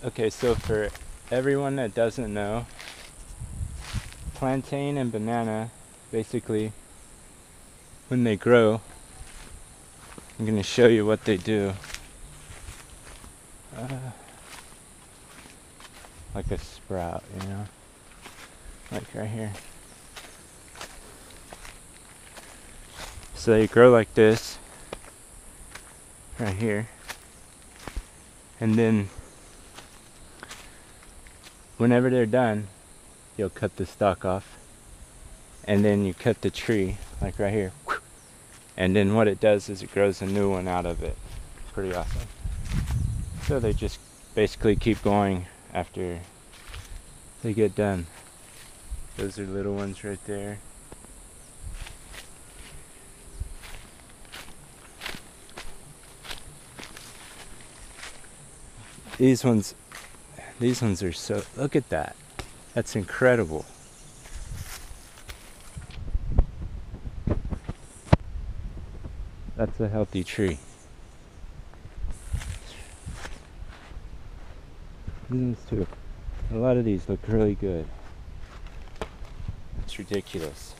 Okay, so for everyone that doesn't know, plantain and banana, basically, when they grow, I'm going to show you what they do. Like a sprout, you know? Like right here. So they grow like this, right here. And then, whenever they're done, you'll cut the stalk off. And then you cut the tree, like right here. And then what it does is it grows a new one out of it. Pretty awesome. So they just basically keep going after they get done. Those are little ones right there. These ones are so, look at that. That's incredible. That's a healthy tree. These ones too. A lot of these look really good. It's ridiculous.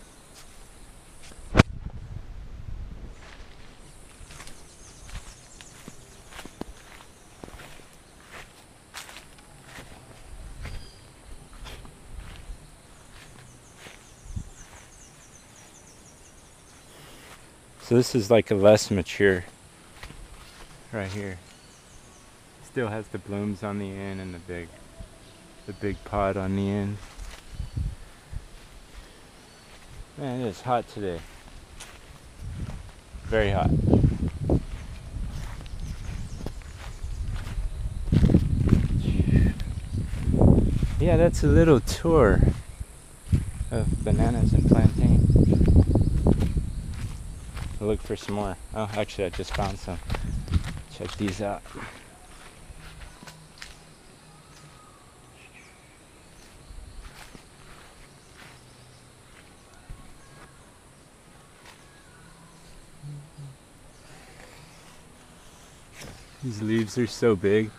So this is like a less mature right here. Still has the blooms on the end and the big pod on the end. Man, it is hot today. Very hot. Yeah, that's a little tour of bananas and plantain. I'll look for some more. Oh, actually I just found some. Check these out. These leaves are so big.